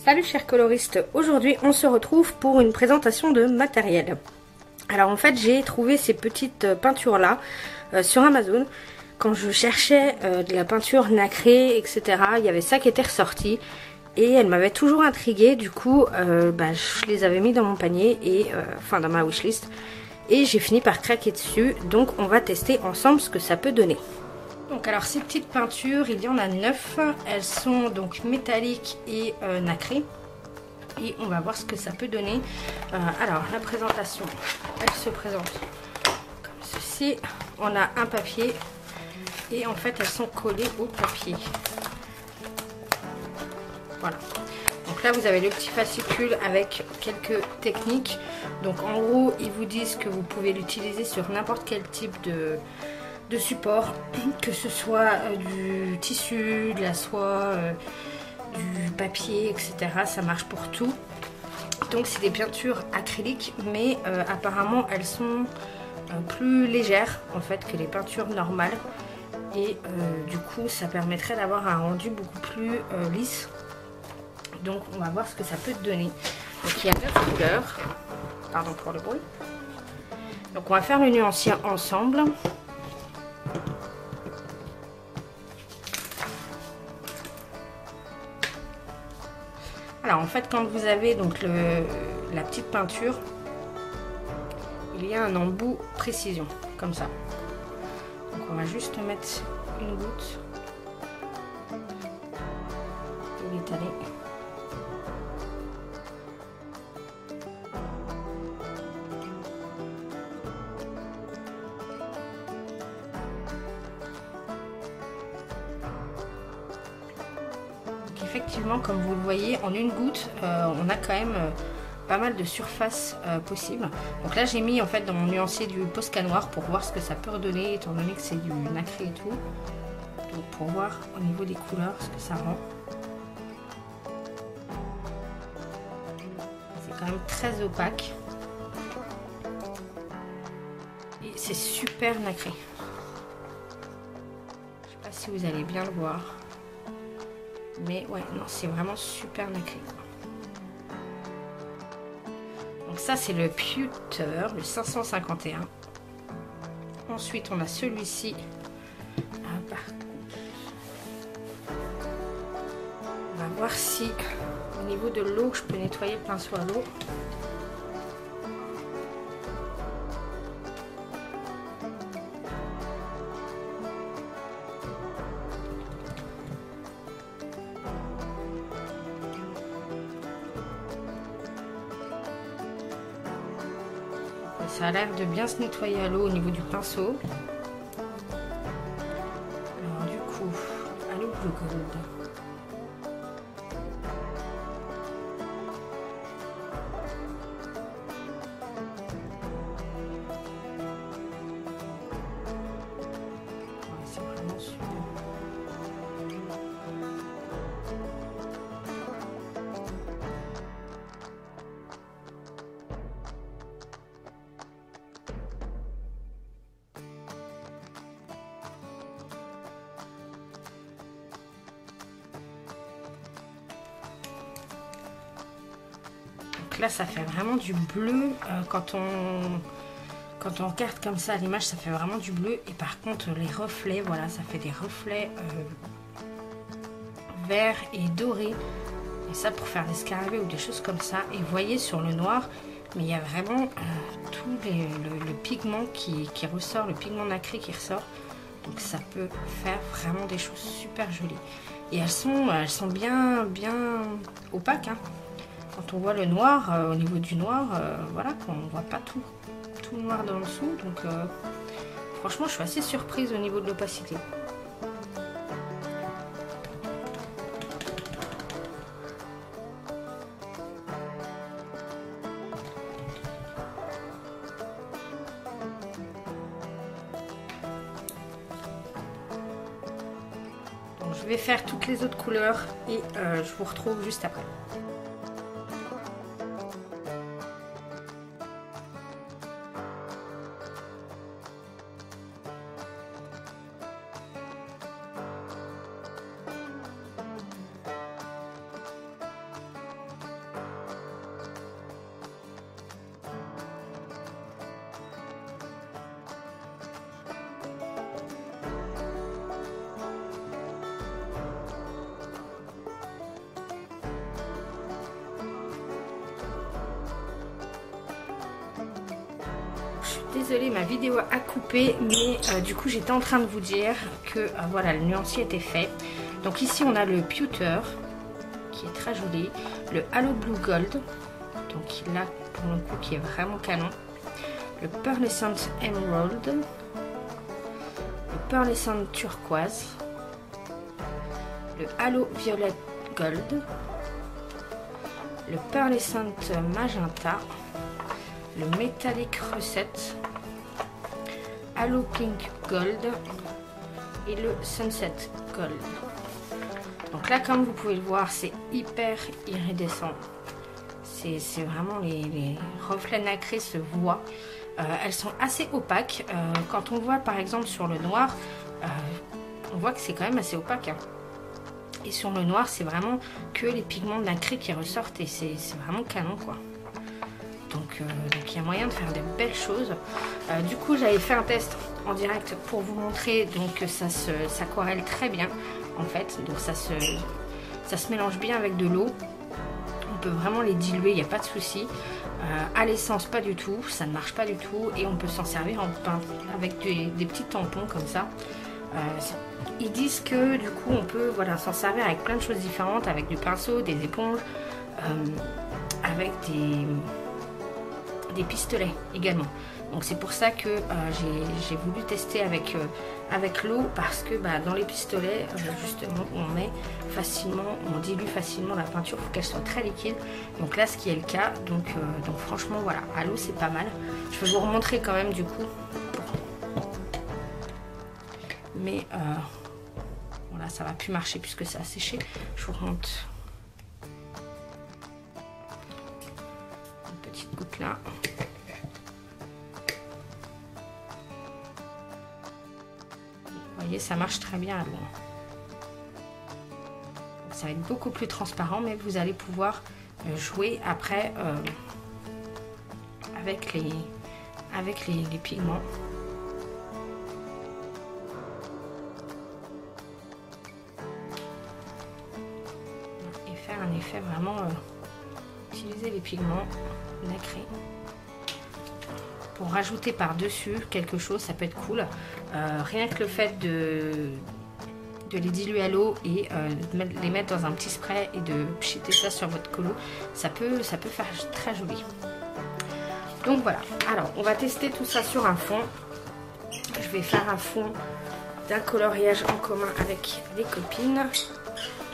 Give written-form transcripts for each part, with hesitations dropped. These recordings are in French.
Salut chers coloristes, aujourd'hui on se retrouve pour une présentation de matériel. Alors en fait j'ai trouvé ces petites peintures là sur Amazon. Quand je cherchais de la peinture nacrée etc, il y avait ça qui était ressorti et elle m'avait toujours intriguée. Du coup je les avais mis dans mon panier et enfin dans ma wishlist et j'ai fini par craquer dessus. Donc on va tester ensemble ce que ça peut donner. Donc alors ces petites peintures, il y en a 9, elles sont donc métalliques et nacrées et on va voir ce que ça peut donner. Alors la présentation, elle se présente comme ceci, on a un papier et en fait elles sont collées au papier. Voilà, donc là vous avez le petit fascicule avec quelques techniques. Donc en gros ils vous disent que vous pouvez l'utiliser sur n'importe quel type de support, que ce soit du tissu, de la soie, du papier, etc. Ça marche pour tout. Donc c'est des peintures acryliques, mais apparemment elles sont plus légères en fait que les peintures normales. Et du coup ça permettrait d'avoir un rendu beaucoup plus lisse. Donc on va voir ce que ça peut donner. Donc il y a 9 couleurs. Pardon pour le bruit. Donc on va faire le nuancier ensemble. Alors en fait quand vous avez donc la petite peinture, il y a un embout précision comme ça. Donc on va juste mettre une goutte et l'étaler. Effectivement, comme vous le voyez, en une goutte, on a quand même pas mal de surface possible. Donc là, j'ai mis en fait dans mon nuancier du Posca noir pour voir ce que ça peut redonner, étant donné que c'est du nacré et tout. Donc pour voir au niveau des couleurs ce que ça rend. C'est quand même très opaque. Et c'est super nacré. Je sais pas si vous allez bien le voir. Mais ouais, non, c'est vraiment super nacré. Donc ça, c'est le Pewter, le 551. Ensuite, on a celui-ci. On va voir si, au niveau de l'eau, je peux nettoyer le pinceau à l'eau. Ça a l'air de bien se nettoyer à l'eau au niveau du pinceau. Alors du coup, à l'eau bleu gold. Ouais, c'est vraiment super. Là ça fait vraiment du bleu quand on regarde comme ça à l'image, ça fait vraiment du bleu. Et par contre les reflets, voilà, ça fait des reflets verts et dorés, et ça pour faire des scarabées ou des choses comme ça. Et vous voyez sur le noir, mais il y a vraiment tout le pigment qui ressort, le pigment nacré qui ressort. Donc ça peut faire vraiment des choses super jolies. Et elles sont bien opaques, hein. Quand on voit le noir, au niveau du noir, voilà, on ne voit pas tout noir dans le dessous. Donc franchement, je suis assez surprise au niveau de l'opacité. Donc, je vais faire toutes les autres couleurs et je vous retrouve juste après. Désolée, ma vidéo a coupé, mais du coup j'étais en train de vous dire que voilà, le nuancier était fait. Donc ici on a le Pewter qui est très joli, le Halo Blue Gold, donc là pour le coup qui est vraiment canon, le Pearlescent Emerald, le Pearlescent Turquoise, le Halo Violet Gold, le Pearlescent Magenta, le Metallic Recette, Halo Pink Gold et le Sunset Gold. Donc là, comme vous pouvez le voir, c'est hyper iridescent. C'est vraiment les reflets nacrés se voient. Elles sont assez opaques. Quand on voit par exemple sur le noir, on voit que c'est quand même assez opaque. Hein. Et sur le noir, c'est vraiment que les pigments nacrés qui ressortent et c'est vraiment canon quoi. Donc il y a moyen de faire de belles choses. Du coup, j'avais fait un test en direct pour vous montrer. Donc ça s'aquarelle très bien en fait. Donc ça se mélange bien avec de l'eau. On peut vraiment les diluer, il n'y a pas de souci. À l'essence, pas du tout. Ça ne marche pas du tout. Et on peut s'en servir en pain avec des petits tampons comme ça. Ils disent que du coup, on peut voilà, s'en servir avec plein de choses différentes. Avec du pinceau, des éponges, avec des pistolets également. Donc c'est pour ça que j'ai voulu tester avec l'eau parce que dans les pistolets justement on met facilement, on dilue facilement la peinture pour qu'elle soit très liquide. Donc là ce qui est le cas, donc franchement voilà, à l'eau c'est pas mal. Je vais vous remontrer quand même du coup. Mais voilà, ça va plus marcher puisque ça a séché. Je vous remonte une petite goutte là. Vous voyez, ça marche très bien à l'eau. Ça va être beaucoup plus transparent, mais vous allez pouvoir jouer après avec les pigments. Et faire un effet vraiment utiliser les pigments nacrés. Pour rajouter par-dessus quelque chose, ça peut être cool. Rien que le fait de les diluer à l'eau et de les mettre dans un petit spray et de pchiter ça sur votre colo, ça peut faire très joli. Donc voilà, alors on va tester tout ça sur un fond. Je vais faire un fond d'un coloriage en commun avec les copines.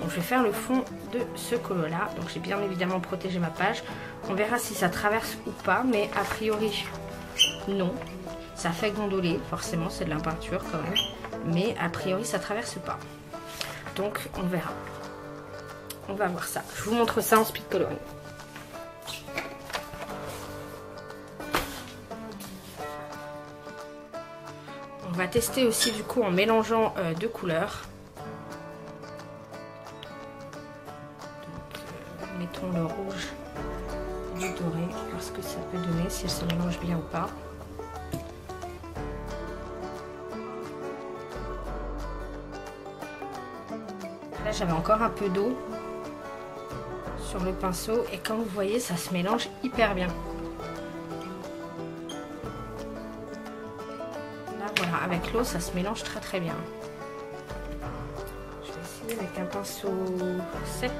Donc je vais faire le fond de ce colo là. Donc j'ai bien évidemment protégé ma page. On verra si ça traverse ou pas, mais a priori non. Ça fait gondoler, forcément c'est de la peinture quand même, mais a priori ça traverse pas. Donc on verra. On va voir ça. Je vous montre ça en speed coloring. On va tester aussi du coup en mélangeant deux couleurs. Donc, mettons le rouge et le doré, voir ce que ça peut donner, si elle se mélange bien ou pas. Là j'avais encore un peu d'eau sur le pinceau et comme vous voyez ça se mélange hyper bien. Là voilà, avec l'eau ça se mélange très très bien. Je vais essayer avec un pinceau sec.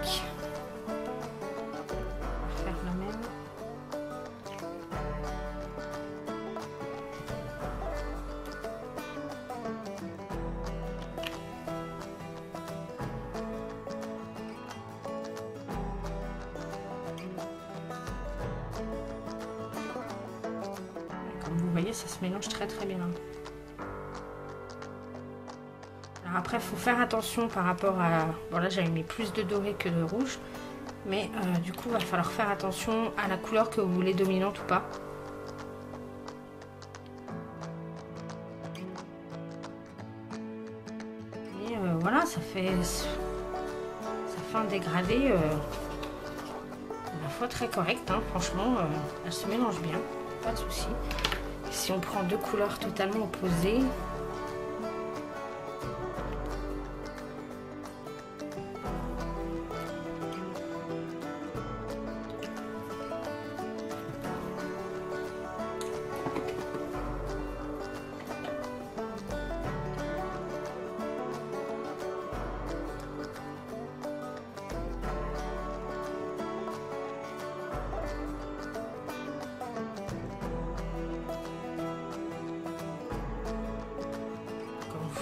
Faire la même. Comme vous voyez, ça se mélange très très bien. Alors après, il faut faire attention par rapport à... Bon là, j'avais mis plus de doré que de rouge. Mais du coup, il va falloir faire attention à la couleur que vous voulez dominante ou pas. Et voilà, ça fait un dégradé à la fois très correct. Hein. Franchement, elle se mélange bien. Pas de souci. Si on prend deux couleurs totalement opposées,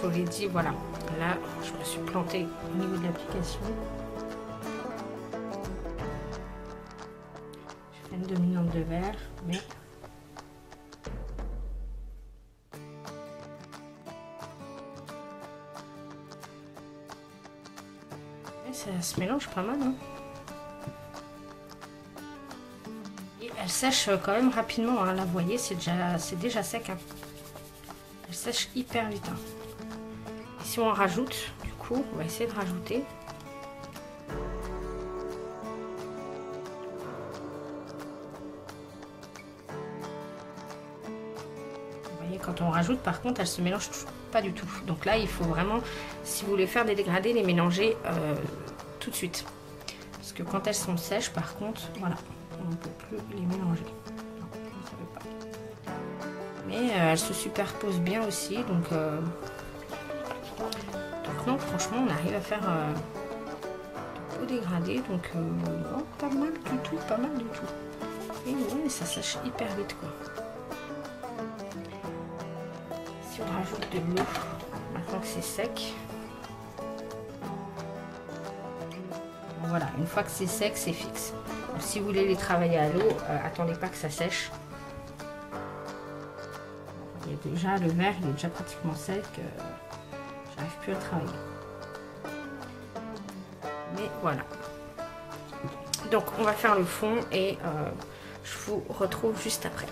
je vous l'ai dit, voilà. Là, je me suis plantée au niveau de l'application. Je fais une dominante de vert, mais... Et ça se mélange pas mal, hein. Et elle sèche quand même rapidement, hein. Là, vous voyez, c'est déjà sec, hein. Elle sèche hyper vite, hein. Et si on rajoute, du coup, on va essayer de rajouter. Quand on rajoute, par contre, elle se mélange pas du tout. Donc là, il faut vraiment, si vous voulez faire des dégradés, les mélanger tout de suite. Parce que quand elles sont sèches, par contre, voilà, on ne peut plus les mélanger. Non, je ne savais pas. Mais elles se superposent bien aussi. Donc non, franchement, on arrive à faire de beaux dégradés. Donc non, pas mal du tout, pas mal du tout. Et ouais, ça sèche hyper vite, quoi. On rajoute de l'eau maintenant que c'est sec. Voilà, une fois que c'est sec, c'est fixe. Donc, si vous voulez les travailler à l'eau, attendez pas que ça sèche. Il y a déjà le verre, il est déjà pratiquement sec. J'arrive plus à le travailler. Mais voilà. Donc on va faire le fond et je vous retrouve juste après.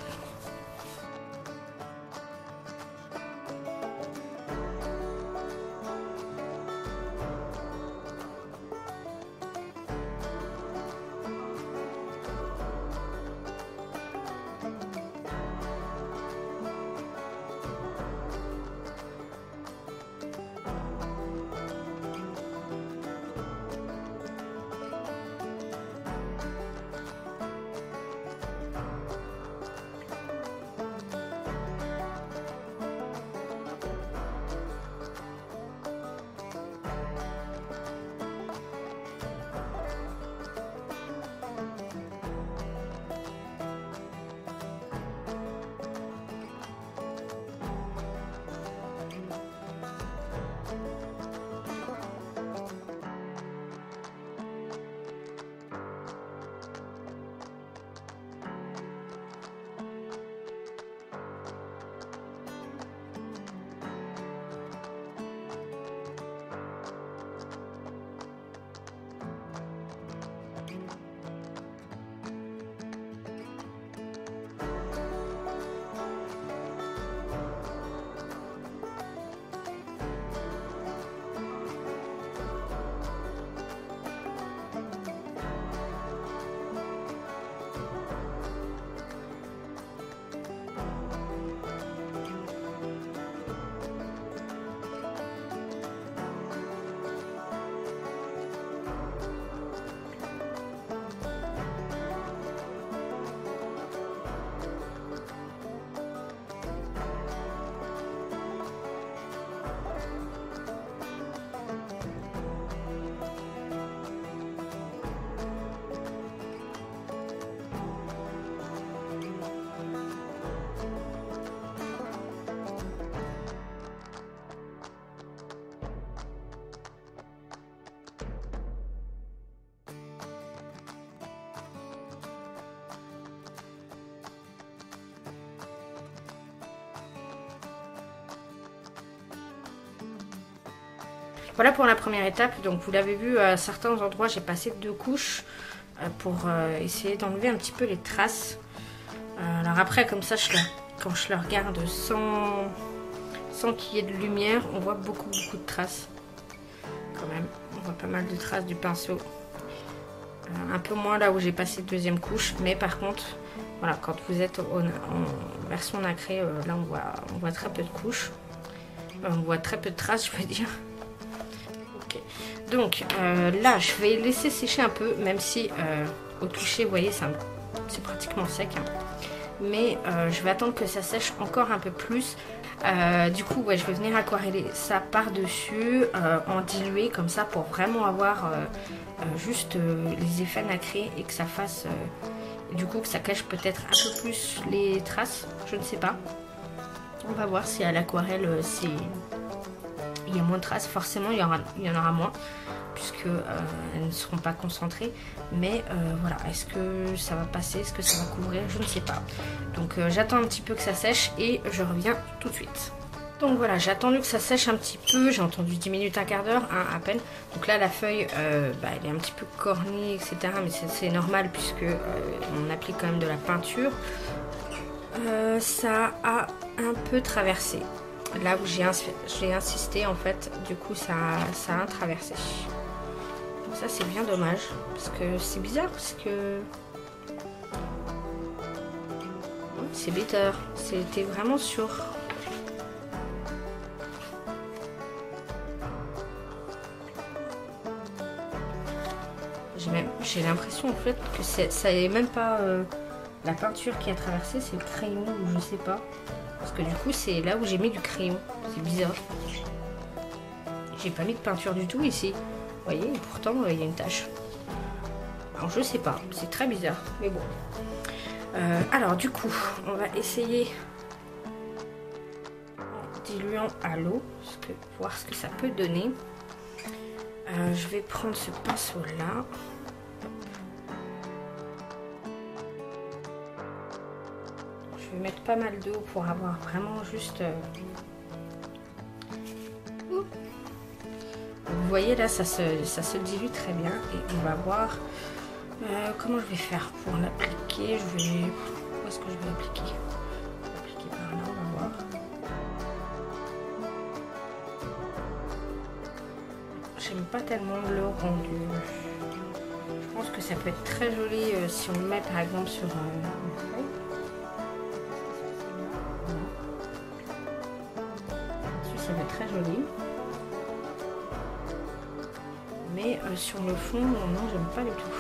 Voilà pour la première étape. Donc vous l'avez vu, à certains endroits j'ai passé 2 couches pour essayer d'enlever un petit peu les traces. Alors après, comme ça, quand je le regarde sans qu'il y ait de lumière, on voit beaucoup de traces. Quand même, on voit pas mal de traces du pinceau. Un peu moins là où j'ai passé 2e couche, mais par contre, voilà, quand vous êtes en version nacrée, là on voit très peu de couches. On voit très peu de traces, je veux dire. Ok. Donc là, je vais laisser sécher un peu, même si au toucher, vous voyez, c'est pratiquement sec. Hein. Mais je vais attendre que ça sèche encore un peu plus. Du coup, ouais, je vais venir aquareller ça par-dessus, en dilué comme ça, pour vraiment avoir juste les effets nacrés et que ça fasse, du coup, que ça cache peut-être un peu plus les traces. Je ne sais pas. On va voir si à l'aquarelle il y a moins de traces. Forcément, il y en aura moins, puisque elles ne seront pas concentrées. Mais voilà, est-ce que ça va passer, est-ce que ça va couvrir, je ne sais pas. Donc j'attends un petit peu que ça sèche et je reviens tout de suite. Donc voilà, j'ai attendu que ça sèche un petit peu, j'ai entendu 10 minutes, un quart d'heure, hein, à peine. Donc là la feuille, elle est un petit peu cornée, etc. Mais c'est normal puisque on applique quand même de la peinture. Ça a un peu traversé. Là où j'ai insisté, en fait, du coup ça a traversé. Donc ça c'est bien dommage, parce que c'est bizarre, parce que... C'est bitter, c'était vraiment sur... J'ai l'impression en fait que ça n'est même pas la peinture qui a traversé, c'est le crayon ou je sais pas. Parce que du coup c'est là où j'ai mis du crayon. C'est bizarre. J'ai pas mis de peinture du tout ici. Vous voyez, et pourtant il y a une tache. Alors je sais pas, c'est très bizarre. Mais bon. Alors du coup, on va essayer en diluant à l'eau, voir ce que ça peut donner. Je vais prendre ce pinceau là. Je vais mettre pas mal d'eau pour avoir vraiment juste... Vous voyez là, ça se dilue très bien. Et on va voir comment je vais faire pour l'appliquer. Où est-ce que je vais l'appliquer? L'appliquer par là, on va voir. J'aime pas tellement le rendu. Je pense que ça peut être très joli si on le met par exemple sur une feuille. Ça va être très joli. Mais sur le fond, non, j'aime pas du tout.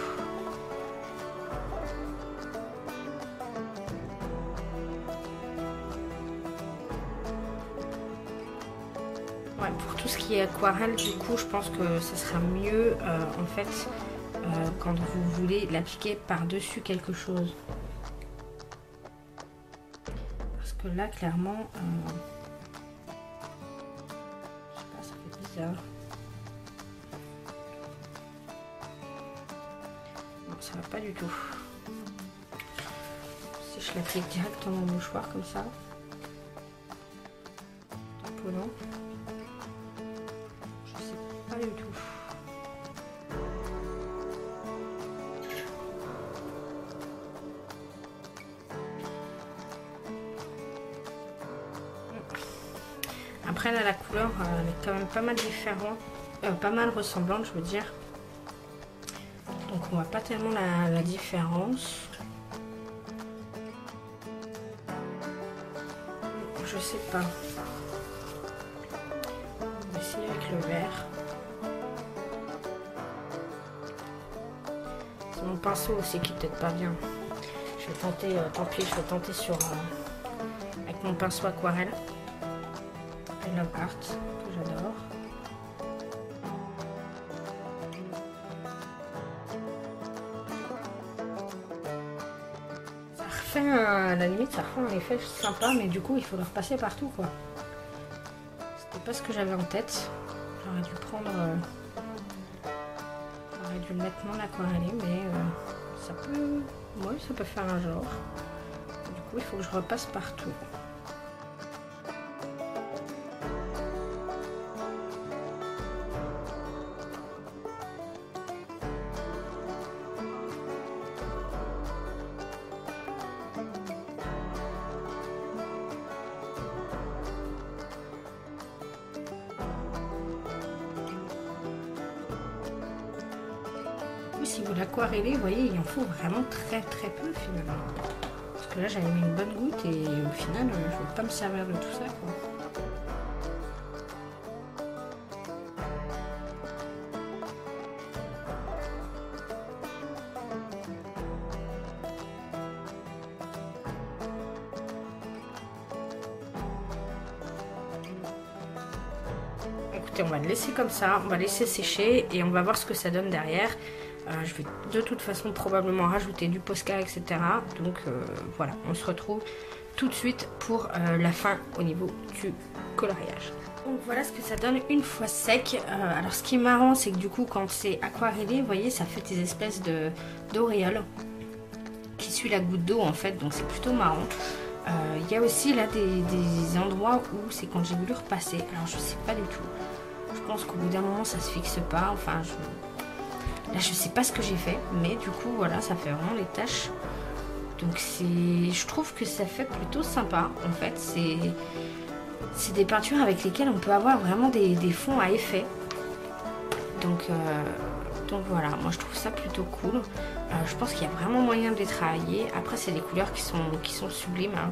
Ouais, pour tout ce qui est aquarelle, du coup, je pense que ça sera mieux en fait quand vous voulez l'appliquer par-dessus quelque chose. Parce que là, clairement, je sais pas, ça fait bizarre. Non, ça va pas du tout. Si je l'applique directement au mouchoir comme ça, tamponnant. Pas du tout. Après là la couleur elle est quand même pas mal différente, pas mal ressemblante je veux dire. Donc on voit pas tellement la différence. Je sais pas. On va essayer avec le vert. C'est mon pinceau aussi qui est peut-être pas bien. Je vais tenter, tant pis, je vais tenter sur avec mon pinceau aquarelle. I Love Art, que j'adore. Ça refait à la limite, ça refait un effet sympa, mais du coup il faut le repasser partout quoi. C'était pas ce que j'avais en tête. J'aurais dû prendre. J'aurais dû le mettre non aquarellé, mais ça peut. Oui, ça peut faire un genre. Du coup, il faut que je repasse partout. Si vous l'aquarellez, vous voyez, il en faut vraiment très peu finalement. Parce que là, j'avais mis une bonne goutte et au final, je ne vais pas me servir de tout ça, quoi. Écoutez, on va le laisser comme ça, on va laisser sécher et on va voir ce que ça donne derrière. Je vais de toute façon probablement rajouter du Posca, etc. Donc voilà, on se retrouve tout de suite pour la fin au niveau du coloriage. Donc voilà ce que ça donne une fois sec. Alors ce qui est marrant, c'est que du coup quand c'est aquarellé, vous voyez, ça fait des espèces d'auréoles qui suit la goutte d'eau en fait, donc c'est plutôt marrant. Il y a aussi là des endroits où c'est quand j'ai voulu repasser. Alors je sais pas du tout. Je pense qu'au bout d'un moment ça se fixe pas. Enfin là je sais pas ce que j'ai fait, mais du coup voilà, ça fait vraiment les taches. Donc je trouve que ça fait plutôt sympa en fait. C'est des peintures avec lesquelles on peut avoir vraiment des fonds à effet. Donc voilà, moi je trouve ça plutôt cool. Je pense qu'il y a vraiment moyen de les travailler. Après c'est des couleurs qui sont sublimes. Hein.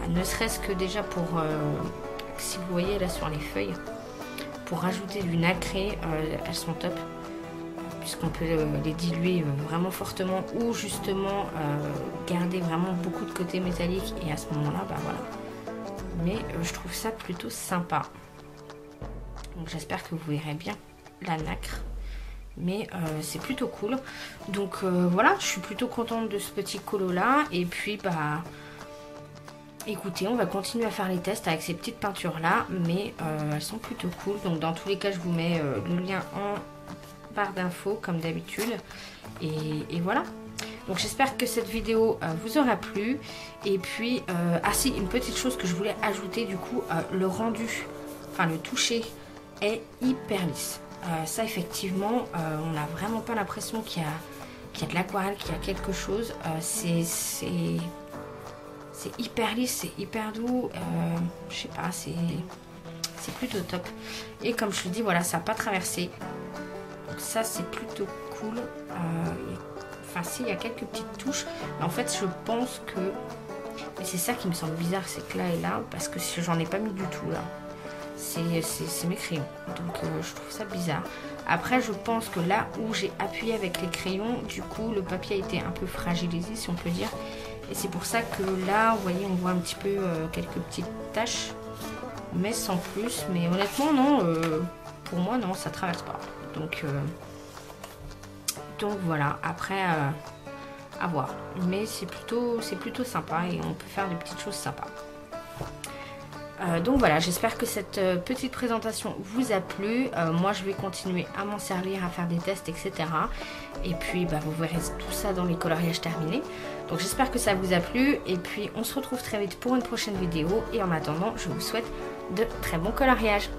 Ne serait-ce que déjà pour, si vous voyez là sur les feuilles, pour rajouter du nacré, elles sont top. Puisqu'on peut les diluer vraiment fortement ou justement garder vraiment beaucoup de côté métallique et à ce moment-là, bah voilà. Mais je trouve ça plutôt sympa. Donc j'espère que vous verrez bien la nacre. Mais c'est plutôt cool. Donc voilà, je suis plutôt contente de ce petit colo là. Et puis bah écoutez, on va continuer à faire les tests avec ces petites peintures là. Mais elles sont plutôt cool. Donc dans tous les cas, je vous mets le lien en barre d'infos comme d'habitude. Et voilà. Donc j'espère que cette vidéo vous aura plu. Et puis, ah si, une petite chose que je voulais ajouter du coup, le rendu, enfin le toucher est hyper lisse. Ça effectivement, on n'a vraiment pas l'impression qu'il y a de l'aquarelle, qu'il y a quelque chose. C'est hyper lisse, c'est hyper doux. Je sais pas, c'est plutôt top. Et comme je le dis, voilà, ça n'a pas traversé. Donc ça c'est plutôt cool. Enfin si, il y a quelques petites touches. Mais en fait je pense que... Et c'est ça qui me semble bizarre, c'est que là et là, parce que j'en ai pas mis du tout là. C'est mes crayons. Donc je trouve ça bizarre. Après je pense que là où j'ai appuyé avec les crayons, du coup le papier a été un peu fragilisé si on peut dire. Et c'est pour ça que là, vous voyez, on voit un petit peu quelques petites taches. Mais sans plus. Mais honnêtement non, pour moi non, ça traverse pas. Donc voilà, après à voir. Mais c'est plutôt sympa et on peut faire des petites choses sympas. Donc voilà, j'espère que cette petite présentation vous a plu. Moi je vais continuer à m'en servir, à faire des tests, etc. Et puis bah, vous verrez tout ça dans les coloriages terminés. Donc j'espère que ça vous a plu. Et puis on se retrouve très vite pour une prochaine vidéo. Et en attendant, je vous souhaite de très bons coloriages.